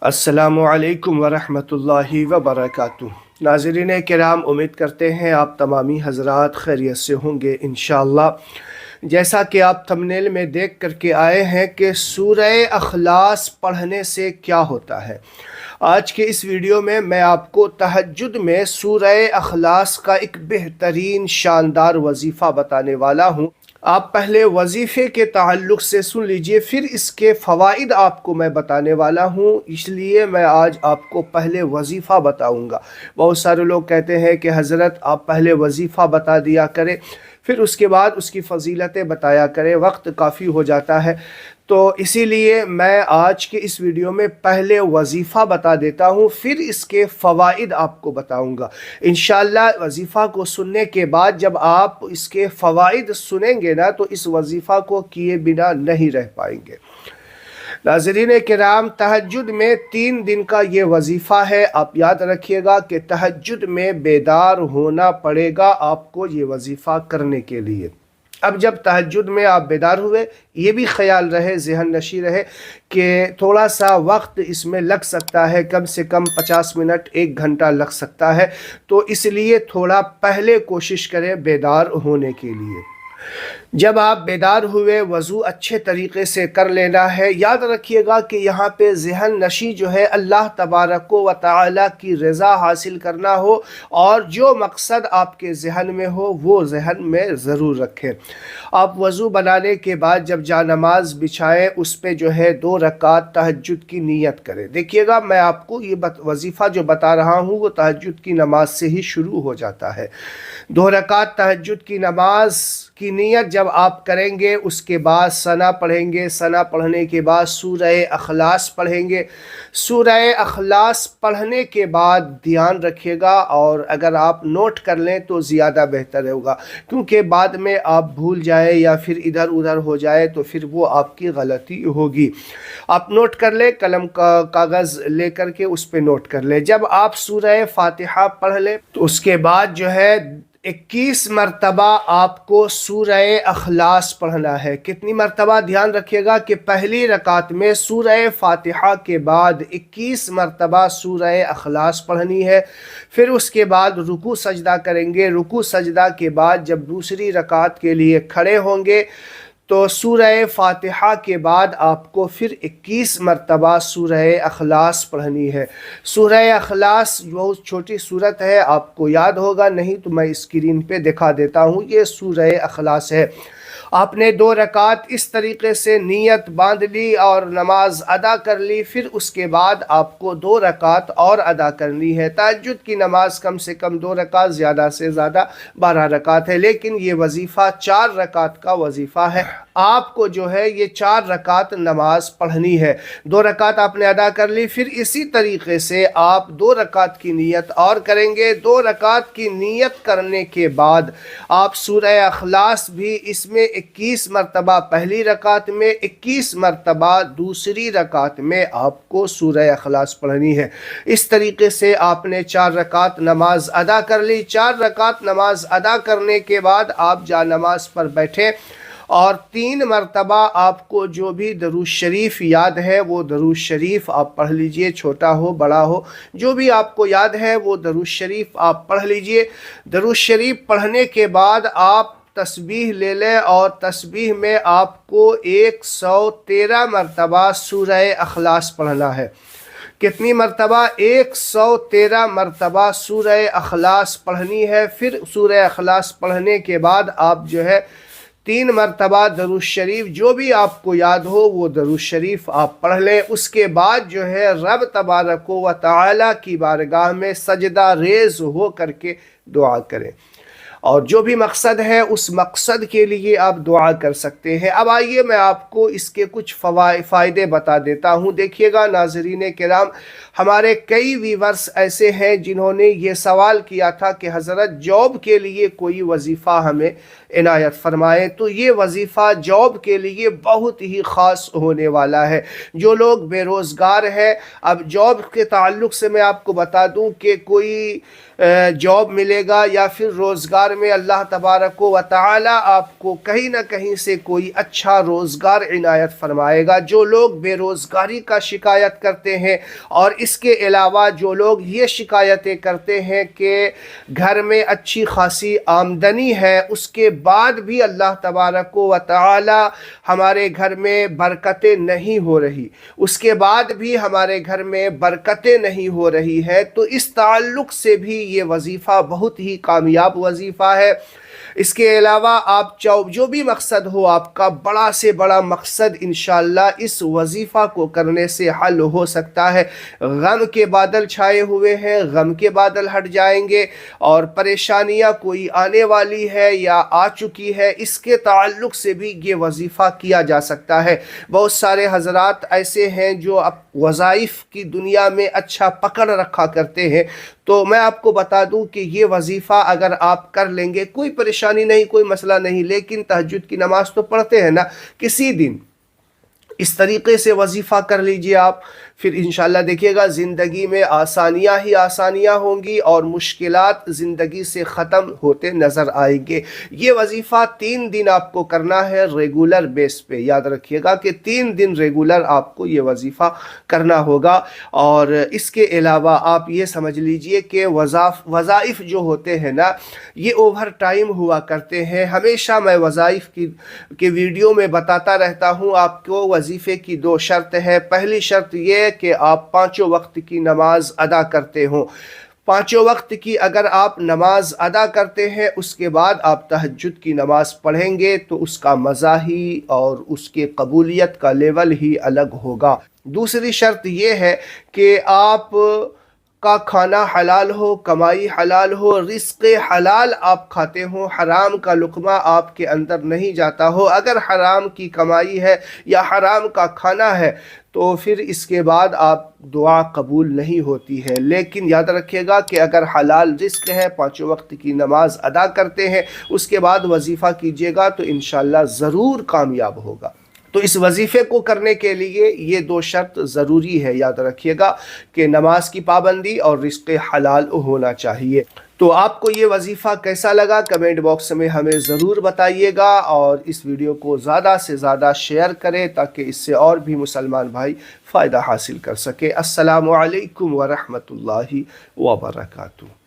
अस्सलामुअलैकुम वरहमतुल्लाहि वबरकातुह। नाज़रीन किराम, उम्मीद करते हैं आप तमामी हज़रात खैरियत से होंगे इंशाअल्लाह। जैसा कि आप थंबनेल में देख करके आए हैं कि सूरह अखलास पढ़ने से क्या होता है। आज के इस वीडियो में मैं आपको तहज्जुद में सूरह अखलास का एक बेहतरीन शानदार वजीफ़ा बताने वाला हूँ। आप पहले वजीफ़े के ताल्लुक़ से सुन लीजिए, फिर इसके फ़वाइद आपको मैं बताने वाला हूँ। इसलिए मैं आज आपको पहले वजीफ़ा बताऊँगा। बहुत सारे लोग कहते हैं कि हज़रत आप पहले वजीफ़ा बता दिया करें, फिर उसके बाद उसकी फ़जीलतें बताया करें, वक्त काफ़ी हो जाता है। तो इसीलिए मैं आज के इस वीडियो में पहले वजीफ़ा बता देता हूँ, फिर इसके फ़वाइद आपको बताऊँगा। इंशाअल्लाह वजीफ़ा को सुनने के बाद जब आप इसके फ़वाइद सुनेंगे ना, तो इस वजीफ़ा को किए बिना नहीं रह पाएंगे। नाज़रीन किराम, तहज्जुद में 3 दिन का ये वजीफ़ा है। आप याद रखिएगा कि तहज्जुद में बेदार होना पड़ेगा आपको ये वजीफ़ा करने के लिए। अब जब तहज्जुद में आप बेदार हुए, ये भी ख्याल रहे, ज़हन नशी रहे कि थोड़ा सा वक्त इसमें लग सकता है, कम से कम 50 मिनट 1 घंटा लग सकता है। तो इसलिए थोड़ा पहले कोशिश करें बेदार होने के लिए। जब आप बेदार हुए, वज़ू अच्छे तरीक़े से कर लेना है। याद रखिएगा कि यहाँ पे ज़हन नशी जो है, अल्लाह तबारक व तआला की रज़ा हासिल करना हो और जो मकसद आपके ज़हन में हो वो ज़हन में ज़रूर रखें। आप वज़ू बनाने के बाद जब जानमाज़ बिछाएं, उस पे जो है 2 रकात तहज्जुद की नीयत करें। देखिएगा, मैं आपको ये वजीफ़ा जो बता रहा हूँ वो तहज्जुद की नमाज से ही शुरू हो जाता है। 2 रकात तहज्जुद की नमाज की नीयत जब आप करेंगे, उसके बाद सना पढ़ेंगे। सना पढ़ने के बाद सूरह अखलास पढ़ेंगे। सूरह अखलास पढ़ने के बाद ध्यान रखिएगा, और अगर आप नोट कर लें तो ज़्यादा बेहतर होगा, क्योंकि बाद में आप भूल जाए या फिर इधर उधर हो जाए तो फिर वो आपकी गलती होगी। आप नोट कर लें, कलम का कागज़ ले करके उस पर नोट कर लें। जब आप सूरह फातिहा पढ़ लें तो उसके बाद जो है 21 मरतबा आपको सूरह अखलास पढ़ना है। कितनी मरतबा? ध्यान रखिएगा कि पहली रकात में सूरह फातिहा के बाद 21 मरतबा सूरह अखलास पढ़नी है। फिर उसके बाद रुकू सजदा करेंगे। रुकू सजदा के बाद जब दूसरी रकात के लिए खड़े होंगे तो सूरह फातिहा के बाद आपको फिर 21 मरतबा सूरह अखलास पढ़नी है। सूरह अखलास बहुत छोटी सूरत है, आपको याद होगा, नहीं तो मैं स्क्रीन पे दिखा देता हूँ। ये सूरह अखलास है। आपने 2 रकात इस तरीक़े से नीयत बांध ली और नमाज अदा कर ली। फिर उसके बाद आपको 2 रकात और अदा करनी है। तहज्जुद की नमाज कम से कम 2 रकात, ज़्यादा से ज़्यादा 12 रकात है, लेकिन ये वजीफ़ा 4 रकात का वजीफ़ा है। आपको जो है ये 4 रकात नमाज पढ़नी है। 2 रकात आपने अदा कर ली, फिर इसी तरीक़े से आप 2 रकात की नीयत और करेंगे। 2 रकात की नीयत करने के बाद आप सूरह अखलास भी इसमें 21 मरतबा पहली रकात में, 21 मरतबा दूसरी रकात में आपको सूरह अखलास पढ़नी है। इस तरीके से आपने 4 रकात नमाज अदा कर ली। 4 रकात नमाज अदा करने के बाद आप जा नमाज पर बैठे और 3 मरतबा आपको जो भी दरूद शरीफ याद है वो दरूद शरीफ आप पढ़ लीजिए। छोटा हो बड़ा हो, जो भी आपको याद है वो दरूद शरीफ आप पढ़ लीजिए। दरूद शरीफ पढ़ने के बाद आप तस्बीह ले लें, और तस्बीह में आपको 113 मरतबा सूरह अखलास पढ़ना है। कितनी मरतबा? 113 मरतबा सूरह अखलास पढ़नी है। फिर सूरह अखलास पढ़ने के बाद आप जो है 3 मरतबा दरूद शरीफ, जो भी आपको याद हो वो दरूद शरीफ आप पढ़ लें। उसके बाद जो है रब तबारक व तआला की बारगाह में सजदा रेज़ हो करके दुआ करें, और जो भी मकसद है उस मकसद के लिए आप दुआ कर सकते हैं। अब आइए मैं आपको इसके कुछ फ़ायदे बता देता हूँ। देखिएगा नाज़रीन किराम, हमारे कई व्यूअर्स ऐसे हैं जिन्होंने ये सवाल किया था कि हज़रत जॉब के लिए कोई वजीफ़ा हमें इनायत फरमाए। तो ये वजीफ़ा जॉब के लिए बहुत ही ख़ास होने वाला है। जो लोग बेरोज़गार हैं, अब जॉब के ताल्लुक़ से मैं आपको बता दूं कि कोई जॉब मिलेगा या फिर रोज़गार में अल्लाह तबारक व तआला आपको कहीं ना कहीं से कोई अच्छा रोज़गार इनायत फरमाएगा। जो लोग बेरोज़गारी का शिकायत करते हैं और इसके अलावा जो लोग ये शिकायतें करते हैं कि घर में अच्छी खासी आमदनी है, उसके बाद भी अल्लाह तबारक व तआला हमारे घर में बरकतें नहीं हो रही, उसके बाद भी हमारे घर में बरकतें नहीं हो रही है, तो इस ताल्लुक़ से भी ये वजीफ़ा बहुत ही कामयाब वजीफ़ा है। इसके अलावा आप जो भी मकसद हो आपका, बड़ा से बड़ा मकसद इंशाअल्लाह इस वजीफ़ा को करने से हल हो सकता है। गम के बादल छाए हुए हैं, गम के बादल हट जाएंगे और परेशानियां कोई आने वाली है या आ चुकी है, इसके ताल्लुक़ से भी ये वजीफ़ा किया जा सकता है। बहुत सारे हजरात ऐसे हैं जो अब वज़ाइफ की दुनिया में अच्छा पकड़ रखा करते हैं, तो मैं आपको बता दूं कि ये वजीफ़ा अगर आप कर लेंगे कोई परेशानी नहीं, कोई मसला नहीं, लेकिन तहज्जुद की नमाज तो पढ़ते हैं ना, किसी दिन इस तरीक़े से वजीफ़ा कर लीजिए आप, फिर इंशाअल्लाह देखिएगा ज़िंदगी में आसानियाँ ही आसानियाँ होंगी और मुश्किलात ज़िंदगी से ख़त्म होते नज़र आएंगे। ये वजीफ़ा 3 दिन आपको करना है रेगुलर बेस पे, याद रखिएगा कि 3 दिन रेगुलर आपको ये वजीफ़ा करना होगा। और इसके अलावा आप ये समझ लीजिए कि वज़ाइफ जो होते हैं ना, ये ओवर टाइम हुआ करते हैं। हमेशा मैं वज़ाइफ के वीडियो में बताता रहता हूँ आपको, वजीफ़े की 2 शर्त है। पहली शर्त ये कि आप 5 वक्त की नमाज अदा करते हो। 5 वक्त की अगर आप नमाज अदा करते हैं, उसके बाद आप तहज्जुद की नमाज पढ़ेंगे तो उसका मज़ा ही और उसके कबूलियत का लेवल ही अलग होगा। दूसरी शर्त ये है कि आप का खाना हलाल हो, कमाई हलाल हो, रिज़्क़ हलाल आप खाते हो, हराम का लुक़मा आपके अंदर नहीं जाता हो। अगर हराम की कमाई है या हराम का खाना है तो फिर इसके बाद आप दुआ कबूल नहीं होती है। लेकिन याद रखिएगा कि अगर हलाल रिज़्क़ है, 5 वक्त की नमाज अदा करते हैं, उसके बाद वजीफ़ा कीजिएगा तो इंशाअल्लाह ज़रूर कामयाब होगा। तो इस वजीफ़े को करने के लिए ये 2 शर्त ज़रूरी है, याद रखिएगा कि नमाज की पाबंदी और रिज़्क़ हलाल होना चाहिए। तो आपको ये वजीफ़ा कैसा लगा कमेंट बॉक्स में हमें ज़रूर बताइएगा और इस वीडियो को ज़्यादा से ज़्यादा शेयर करें ताकि इससे और भी मुसलमान भाई फ़ायदा हासिल कर सके। अस्सलामु अलैकुम व रहमतुल्लाहि व बरकातुहू।